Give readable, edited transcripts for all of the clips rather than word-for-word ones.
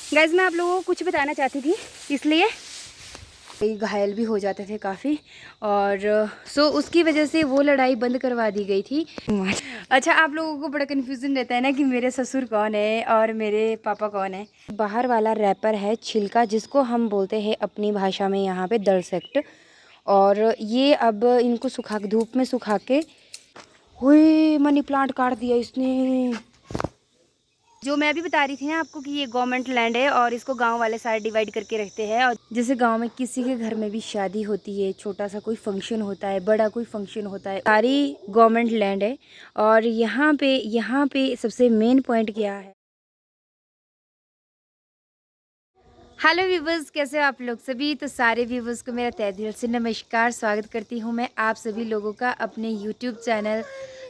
Guys मैं आप लोगों को कुछ बताना चाहती थी, इसलिए घायल भी हो जाते थे काफ़ी, और सो उसकी वजह से वो लड़ाई बंद करवा दी गई थी। अच्छा, आप लोगों को बड़ा कन्फ्यूज़न रहता है ना कि मेरे ससुर कौन है और मेरे पापा कौन है। बाहर वाला रैपर है छिलका, जिसको हम बोलते हैं अपनी भाषा में यहाँ पे दरसेक्ट। और ये अब इनको सुखा धूप में सुखा के, हुई मनी प्लांट काट दिया इसने। जो मैं अभी बता रही थी ना आपको कि ये गवर्नमेंट लैंड है और इसको गांव वाले सारे डिवाइड करके रखते हैं। और जैसे गांव में किसी के घर में भी शादी होती है, छोटा सा कोई फंक्शन होता है, बड़ा कोई फंक्शन होता है, सारी गवर्नमेंट लैंड है। और यहाँ पे सबसे मेन पॉइंट क्या है। हेलो व्यूवर्स, कैसे हो आप लोग सभी। तो सारे व्यूवर्स को मेरा तहे दिल से नमस्कार, स्वागत करती हूँ मैं आप सभी लोगों का अपने यूट्यूब चैनल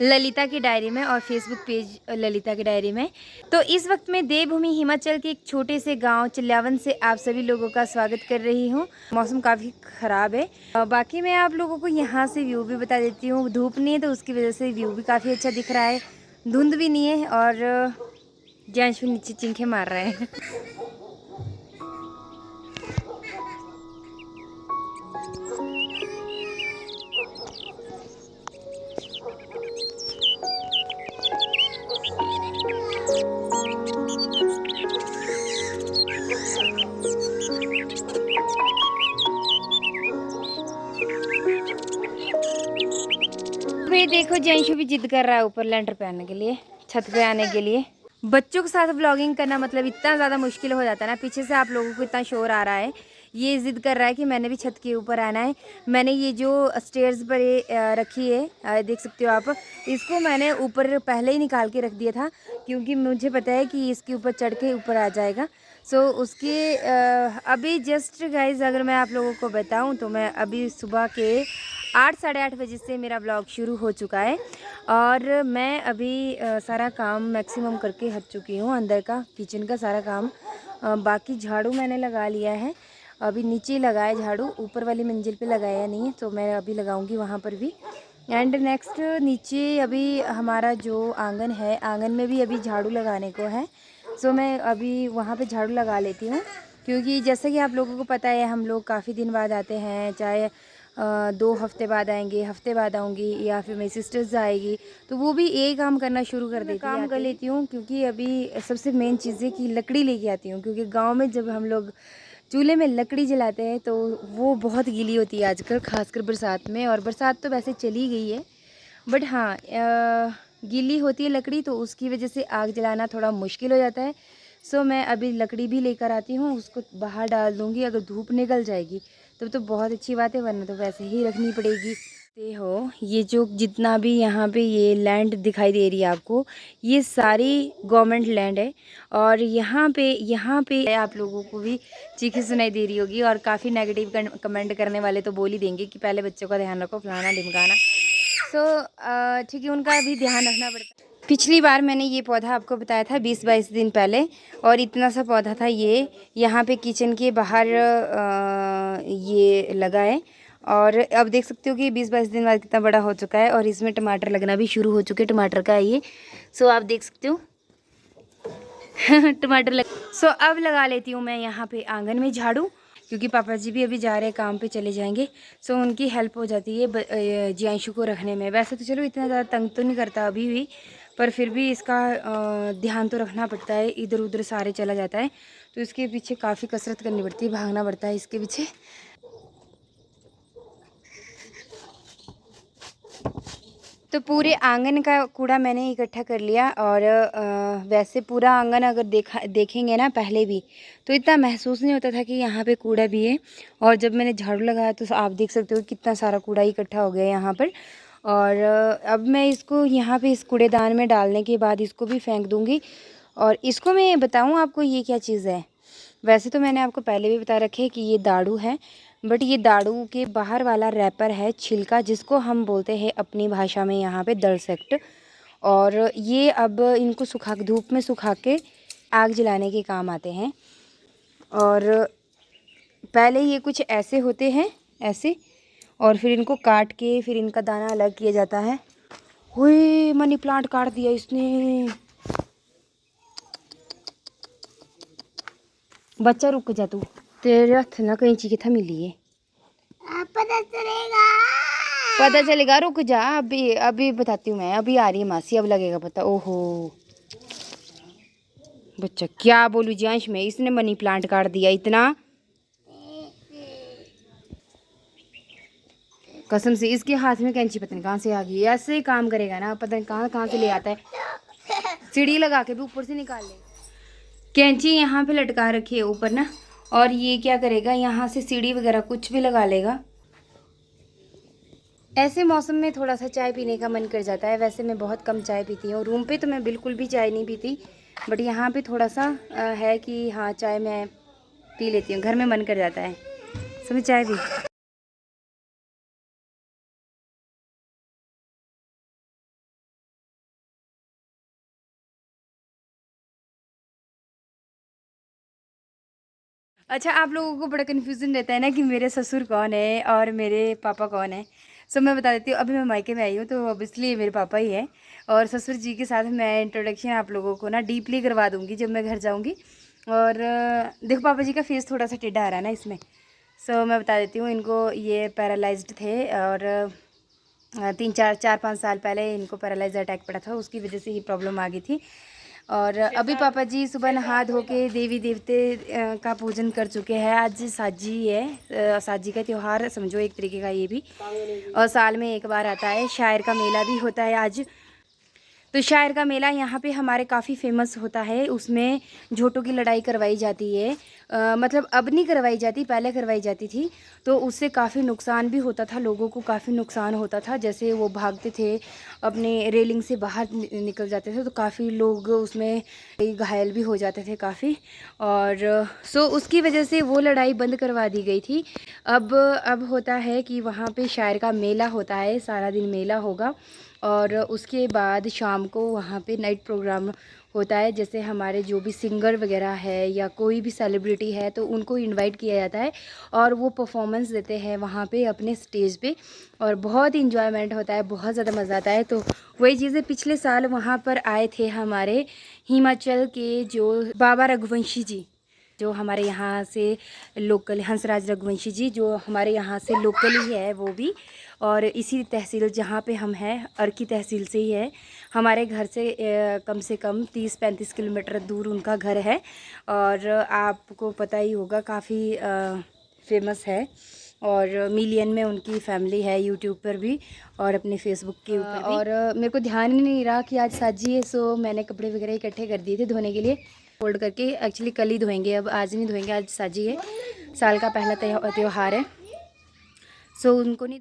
ललिता की डायरी में और फेसबुक पेज ललिता की डायरी में। तो इस वक्त मैं देवभूमि हिमाचल के एक छोटे से गांव चिल्लावन से आप सभी लोगों का स्वागत कर रही हूं। मौसम काफ़ी ख़राब है, बाकी मैं आप लोगों को यहाँ से व्यू भी बता देती हूँ। धूप नहीं है तो उसकी वजह से व्यू भी काफ़ी अच्छा दिख रहा है, धुंध भी नहीं है और जेंट्स भी नीचे चिंखे मार रहे हैं। भाई देखो, जैंशु भी जिद कर रहा है ऊपर लेंटर पे आने के लिए, छत पे आने के लिए। बच्चों के साथ व्लॉगिंग करना मतलब इतना ज़्यादा मुश्किल हो जाता है ना। पीछे से आप लोगों को इतना शोर आ रहा है, ये जिद कर रहा है कि मैंने भी छत के ऊपर आना है। मैंने ये जो स्टेयर्स पर रखी है, देख सकते हो आप, इसको मैंने ऊपर पहले ही निकाल के रख दिया था, क्योंकि मुझे पता है कि इसके ऊपर चढ़ के ऊपर आ जाएगा। सो उसके अभी जस्ट गाइज अगर मैं आप लोगों को बताऊं तो मैं अभी सुबह के 8 साढ़े 8 बजे से मेरा ब्लॉग शुरू हो चुका है। और मैं अभी सारा काम मैक्सिमम करके हट चुकी हूँ, अंदर का किचन का सारा काम। बाकी झाड़ू मैंने लगा लिया है, अभी नीचे लगाया झाड़ू, ऊपर वाली मंजिल पे लगाया नहीं है, तो मैं अभी लगाऊंगी वहाँ पर भी। एंड नेक्स्ट नीचे अभी हमारा जो आंगन है, आंगन में भी अभी झाड़ू लगाने को है। सो मैं अभी वहाँ पे झाड़ू लगा लेती हूँ, क्योंकि जैसे कि आप लोगों को पता है हम लोग काफ़ी दिन बाद आते हैं, चाहे 2 हफ्ते बाद आएंगे, हफ्ते बाद आऊँगी, या फिर मेरी सिस्टर्स आएगी तो वो भी यही काम करना शुरू कर देती है, काम कर लेती हूँ। क्योंकि अभी सबसे मेन चीज़ है कि लकड़ी लेके आती हूँ, क्योंकि गांव में जब हम लोग चूल्हे में लकड़ी जलाते हैं तो वो बहुत गीली होती है आजकल, खासकर बरसात में। और बरसात तो वैसे चली गई है, बट हाँ गीली होती है लकड़ी, तो उसकी वजह से आग जलाना थोड़ा मुश्किल हो जाता है। सो मैं अभी लकड़ी भी लेकर आती हूँ, उसको बाहर डाल दूँगी। अगर धूप निकल जाएगी तो बहुत अच्छी बात है, वरना तो वैसे ही रखनी पड़ेगी। देखते हो ये जो जितना भी यहाँ पे ये लैंड दिखाई दे रही है आपको, ये सारी गवर्नमेंट लैंड है। और यहाँ पे आप लोगों को भी चीखें सुनाई दे रही होगी, और काफ़ी नेगेटिव कमेंट करने वाले तो बोल ही देंगे कि पहले बच्चों का ध्यान रखो, फलाना ढिमकाना। सो ठीक है, उनका भी ध्यान रखना पड़ता है। पिछली बार मैंने ये पौधा आपको बताया था 20-22 दिन पहले, और इतना सा पौधा था ये यहाँ पे किचन के बाहर ये लगा है। और अब देख सकते हो कि 20-22 दिन बाद कितना बड़ा हो चुका है, और इसमें टमाटर लगना भी शुरू हो चुके हैं। टमाटर का है ये, सो आप देख सकते हो। टमाटर लग सो अब लगा लेती हूँ मैं यहाँ पे आंगन में झाड़ू, क्योंकि पापा जी भी अभी जा रहे हैं काम पे, चले जाएंगे। सो उनकी हेल्प हो जाती है जियांशु को रखने में। वैसे तो चलो इतना ज़्यादा तंग तो नहीं करता अभी भी, पर फिर भी इसका ध्यान तो रखना पड़ता है, इधर उधर सारे चला जाता है, तो इसके पीछे काफ़ी कसरत करनी पड़ती है, भागना पड़ता है इसके पीछे। तो पूरे आंगन का कूड़ा मैंने इकट्ठा कर लिया। और वैसे पूरा आंगन अगर देखेंगे ना पहले भी, तो इतना महसूस नहीं होता था कि यहाँ पे कूड़ा भी है। और जब मैंने झाड़ू लगाया तो आप देख सकते हो कितना सारा कूड़ा इकट्ठा हो गया यहाँ पर। और अब मैं इसको यहाँ पे इस कूड़ेदान में डालने के बाद इसको भी फेंक दूँगी। और इसको मैं बताऊँ आपको ये क्या चीज़ है। वैसे तो मैंने आपको पहले भी बता रखे कि ये दाड़ू है, बट ये दाड़ू के बाहर वाला रैपर है छिलका, जिसको हम बोलते हैं अपनी भाषा में यहाँ पे दरसेक्ट। और ये अब इनको धूप में सुखा के आग जलाने के काम आते हैं। और पहले ये कुछ ऐसे होते हैं, ऐसे, और फिर इनको काट के फिर इनका दाना अलग किया जाता है। हुई मनी प्लांट काट दिया इसने। बच्चा रुक जा तू, तेरे हथ ना कैंची कितना मिली है, पता चलेगा, रुक जा, अभी अभी बताती हूँ मैं, अभी आ रही है मासी, अब लगेगा पता। ओहो बच्चा, क्या बोलूँ जियांश में, इसने मनी प्लांट काट दिया इतना, कसम से। इसके हाथ में कैंची पता नहीं कहाँ से आ गई, ऐसे ही काम करेगा ना, पता नहीं कहाँ कहाँ से ले आता है, सीढ़ी लगा के भी ऊपर से निकाल ले। कैंची यहाँ पे लटका रखी है ऊपर ना, और ये क्या करेगा, यहाँ से सीढ़ी वगैरह कुछ भी लगा लेगा। ऐसे मौसम में थोड़ा सा चाय पीने का मन कर जाता है। वैसे मैं बहुत कम चाय पीती हूँ, रूम पे तो मैं बिल्कुल भी चाय नहीं पीती, बट यहाँ पे थोड़ा सा है कि हाँ चाय मैं पी लेती हूँ, घर में मन कर जाता है समय चाय भी। अच्छा, आप लोगों को बड़ा कन्फ्यूज़न रहता है ना कि मेरे ससुर कौन है और मेरे पापा कौन है। सो मैं बता देती हूँ, अभी मैं मायके में आई हूँ तो ऑब्वियसली मेरे पापा ही है, और ससुर जी के साथ मैं इंट्रोडक्शन आप लोगों को ना डीपली करवा दूँगी जब मैं घर जाऊँगी। और देखो पापा जी का फेस थोड़ा सा टेढ़ा आ रहा है ना इसमें। सो मैं बता देती हूँ, इनको ये पैरालाइज्ड थे, और 4-5 साल पहले इनको पैरालाइज अटैक पड़ा था, उसकी वजह से ये प्रॉब्लम आ गई थी। और अभी पापा जी सुबह नहा धो के देवी देवते का पूजन कर चुके हैं। आज साजी है, साजी का त्यौहार समझो एक तरीके का ये भी, और साल में एक बार आता है। शायर का मेला भी होता है आज, तो शायर का मेला यहाँ पे हमारे काफ़ी फेमस होता है। उसमें झोटों की लड़ाई करवाई जाती है, मतलब अब नहीं करवाई जाती, पहले करवाई जाती थी। तो उससे काफ़ी नुकसान भी होता था, लोगों को काफ़ी नुकसान होता था, जैसे वो भागते थे अपने रेलिंग से बाहर निकल जाते थे, तो काफ़ी लोग उसमें घायल भी हो जाते थे काफ़ी। और सो उसकी वजह से वो लड़ाई बंद करवा दी गई थी। अब होता है कि वहाँ पे शायर का मेला होता है, सारा दिन मेला होगा, और उसके बाद शाम को वहाँ पे नाइट प्रोग्राम होता है। जैसे हमारे जो भी सिंगर वगैरह है या कोई भी सेलिब्रिटी है तो उनको इनवाइट किया जाता है, और वो परफॉर्मेंस देते हैं वहाँ पे अपने स्टेज पे, और बहुत इंजॉयमेंट होता है, बहुत ज़्यादा मज़ा आता है। तो वही चीज़ें पिछले साल वहाँ पर आए थे हमारे हिमाचल के जो बाबा रघुवंशी जी, जो हमारे यहाँ से लोकल, हंसराज रघुवंशी जी जो हमारे यहाँ से लोकल ही है वो भी, और इसी तहसील जहाँ पे हम हैं अर्की तहसील से ही है। हमारे घर से कम 30-35 किलोमीटर दूर उनका घर है, और आपको पता ही होगा काफ़ी फेमस है, और मिलियन में उनकी फैमिली है यूट्यूब पर भी और अपने फेसबुक के ऊपर भी। और मेरे को ध्यान ही नहीं रहा कि आज साजी है, सो मैंने कपड़े वगैरह इकट्ठे कर दिए थे धोने के लिए, फोल्ड करके। एक्चुअली कल ही धोएंगे, अब आज नहीं धोएंगे, आज साजी है, साल का पहला त्यौहार है। सो उनको नहीं,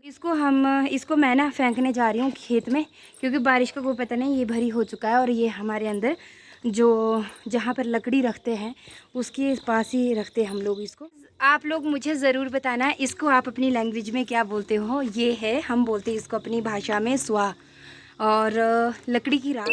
इसको मैं ना फेंकने जा रही हूँ खेत में, क्योंकि बारिश का कोई पता नहीं, ये भरी हो चुका है। और ये हमारे अंदर जो जहाँ पर लकड़ी रखते हैं उसके पास ही रखते हैं हम लोग इसको। आप लोग मुझे ज़रूर बताना इसको आप अपनी लैंग्वेज में क्या बोलते हो। ये है, हम बोलते हैं इसको अपनी भाषा में स्वाह, और लकड़ी की राख।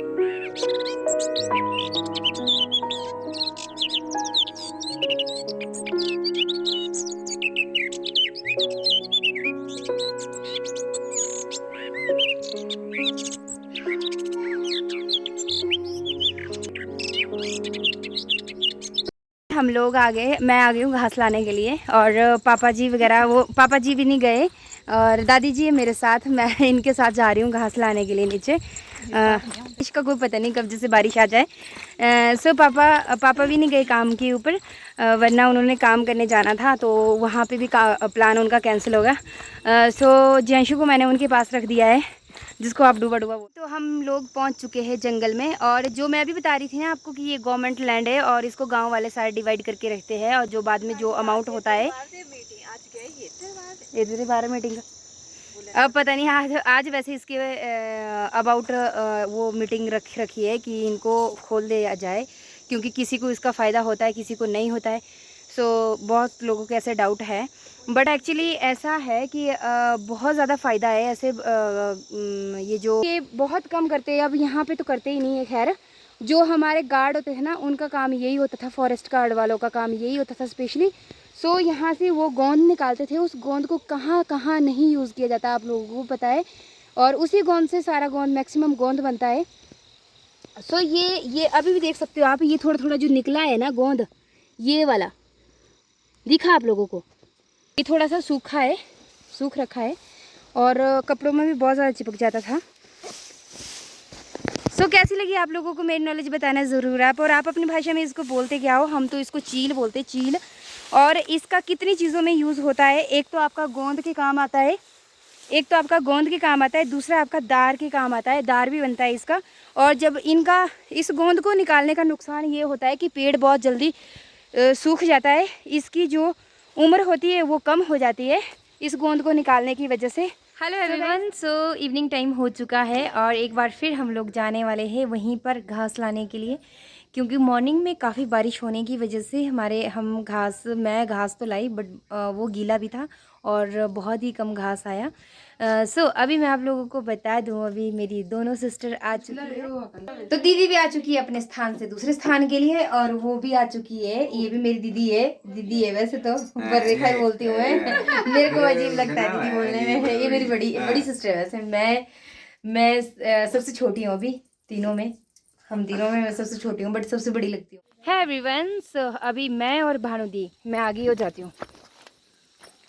हम लोग आ गए, मैं आ गई हूँ घास लाने के लिए, और पापा जी वगैरह, वो पापा जी भी नहीं गए, और दादी जी है मेरे साथ, मैं इनके साथ जा रही हूँ घास लाने के लिए नीचे। इसका कोई पता नहीं कब जैसे बारिश आ जाए। सो पापा भी नहीं गए काम के ऊपर, वरना उन्होंने काम करने जाना था, तो वहाँ पे भी प्लान उनका कैंसिल होगा। सो जैंशु को मैंने उनके पास रख दिया है, जिसको आप डूबा डूबा। तो हम लोग पहुंच चुके हैं जंगल में, और जो मैं अभी बता रही थी ना आपको कि ये गवर्नमेंट लैंड है, और इसको गांव वाले सारे डिवाइड करके रखते हैं, और जो बाद में जो अमाउंट होता है, इधर 12 मीटिंग, अब पता नहीं, आज वैसे इसके अबाउट वो मीटिंग रखी है कि इनको खोल दिया जाए, क्योंकि किसी को इसका फ़ायदा होता है, किसी को नहीं होता है। सो बहुत लोगों के ऐसे डाउट है, बट एक्चुअली ऐसा है कि बहुत ज़्यादा फ़ायदा है ऐसे। ये बहुत कम करते हैं, अब यहाँ पे तो करते ही नहीं है। खैर, जो हमारे गार्ड होते थे ना, उनका काम यही होता था, फॉरेस्ट गार्ड वालों का काम यही होता था स्पेशली। सो यहाँ से वो गोंद निकालते थे, उस गोंद को कहाँ कहाँ नहीं यूज़ किया जाता आप लोगों को पता है, और उसी गोंद से सारा गोंद, मैक्सिमम गोंद बनता है। सो ये अभी भी देख सकते हो आप, ये थोड़ा थोड़ा जो निकला है ना गोंद, ये वाला, दिखा आप लोगों को। ये थोड़ा सा सूखा है, सूख रखा है और कपड़ों में भी बहुत ज़्यादा चिपक जाता था। सो कैसी लगी आप लोगों को मेरी नॉलेज बताना ज़रूर आप, और आप अपनी भाषा में इसको बोलते क्या हो। हम तो इसको चील बोलते, चील। और इसका कितनी चीज़ों में यूज़ होता है, एक तो आपका गोंद के काम आता है, एक तो आपका गोंद के काम आता है, दूसरा आपका दार के काम आता है, दार भी बनता है इसका। और जब इनका इस गोंद को निकालने का नुकसान ये होता है कि पेड़ बहुत जल्दी सूख जाता है, इसकी जो उम्र होती है वो कम हो जाती है इस गोंद को निकालने की वजह से। हेलो एवरीवन, सो इवनिंग टाइम हो चुका है और एक बार फिर हम लोग जाने वाले हैं वहीं पर घास लाने के लिए, क्योंकि मॉर्निंग में काफ़ी बारिश होने की वजह से मैं घास तो लाई बट वो गीला भी था और बहुत ही कम घास आया। सो अभी मैं आप लोगों को बता दूं, अभी मेरी दोनों सिस्टर आ चुकी है। तो दीदी भी आ चुकी है अपने स्थान से दूसरे स्थान के लिए, और वो भी आ चुकी है। ये भी मेरी दीदी है वैसे तो, पर रेखा ही बोलती हूँ मैं। मेरे को अजीब लगता है दीदी बोलने में। ये मेरी बड़ी सिस्टर है वैसे। मैं सबसे छोटी हूँ अभी तीनों में, हम तीनों में मैं सबसे छोटी हूँ बट सबसे बड़ी लगती हूँ। है एवरीवन, सो अभी मैं और भानुदी, मैं आगे हो जाती हूँ।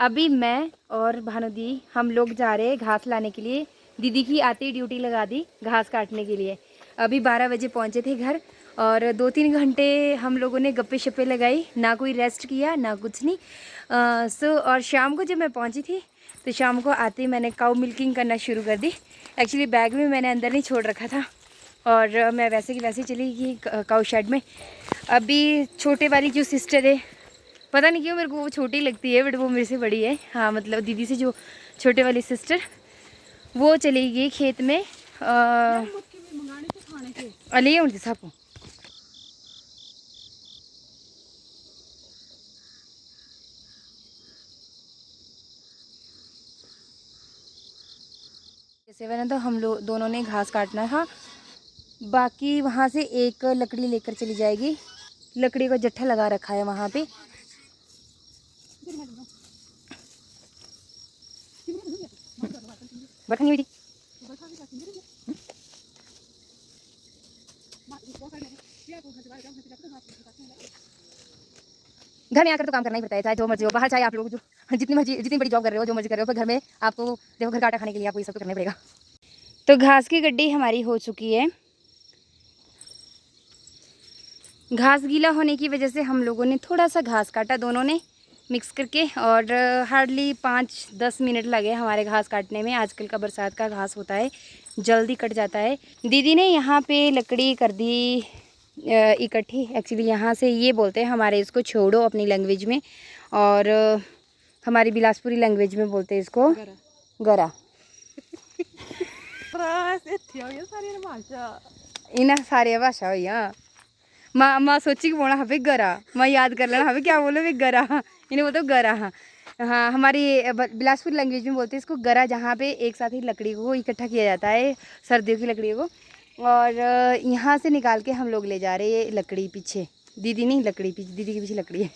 अभी मैं और भानुदी हम लोग जा रहे हैं घास लाने के लिए। दीदी की आती ड्यूटी लगा दी घास काटने के लिए। अभी 12 बजे पहुँचे थे घर और 2-3 घंटे हम लोगों ने गप्पे शप्पे लगाई, ना कोई रेस्ट किया ना कुछ नहीं। और शाम को जब मैं पहुँची थी तो शाम को आते ही मैंने काऊ मिल्किंग करना शुरू कर दी। एक्चुअली बैग में मैंने अंदर नहीं छोड़ रखा था और मैं वैसे की वैसे चली गई काऊ शेड में। अभी छोटे वाली जो सिस्टर है, पता नहीं क्यों मेरे को वो छोटी लगती है बट वो मेरे से बड़ी है। हाँ मतलब दीदी से जो छोटे वाली सिस्टर, वो चली गई खेत में अली उनके साथ। जैसे तो हम लोग दोनों ने घास काटना था, बाकी वहाँ से एक लकड़ी लेकर चली जाएगी। लकड़ी का जट्ठा लगा रखा है वहाँ पे। बैठनी हुई थी। घर में आकर तो काम करना ही पड़ता है, चाहे जो मर्जी हो, बाहर चाहे आप लोग जो जितनी बड़ी जॉब कर रहे हो, जो मर्जी कर रहे हो, पर घर में आपको देखो घर का आटा खाने के लिए आपको ये सब तो करना पड़ेगा। तो घास की गड्डी हमारी हो चुकी है। घास गीला होने की वजह से हम लोगों ने थोड़ा सा घास काटा दोनों ने मिक्स करके, और हार्डली 5-10 मिनट लगे हमारे घास काटने में। आजकल का बरसात का घास होता है, जल्दी कट जाता है। दीदी ने यहाँ पे लकड़ी कर दी इकट्ठी। एक्चुअली यहाँ से ये बोलते हैं, हमारे इसको छोड़ो अपनी लैंग्वेज में, और हमारी बिलासपुरी लैंग्वेज में बोलते हैं इसको गरा। इन्हें सारी भाषा हुई। हाँ माँ सोची कि बोलना हवे गरा, माँ याद कर लेना हवे क्या बोलो वे गरा। इन्हें बोलते गरा। हाँ हाँ, हमारी बिलासपुर लैंग्वेज में बोलते हैं इसको गरा, जहाँ पे एक साथ ही लकड़ी को इकट्ठा किया जाता है, सर्दियों की लकड़ी को। और यहाँ से निकाल के हम लोग ले जा रहे हैं लकड़ी पीछे। दीदी नहीं, लकड़ी पीछे, दीदी के पीछे लकड़ी है।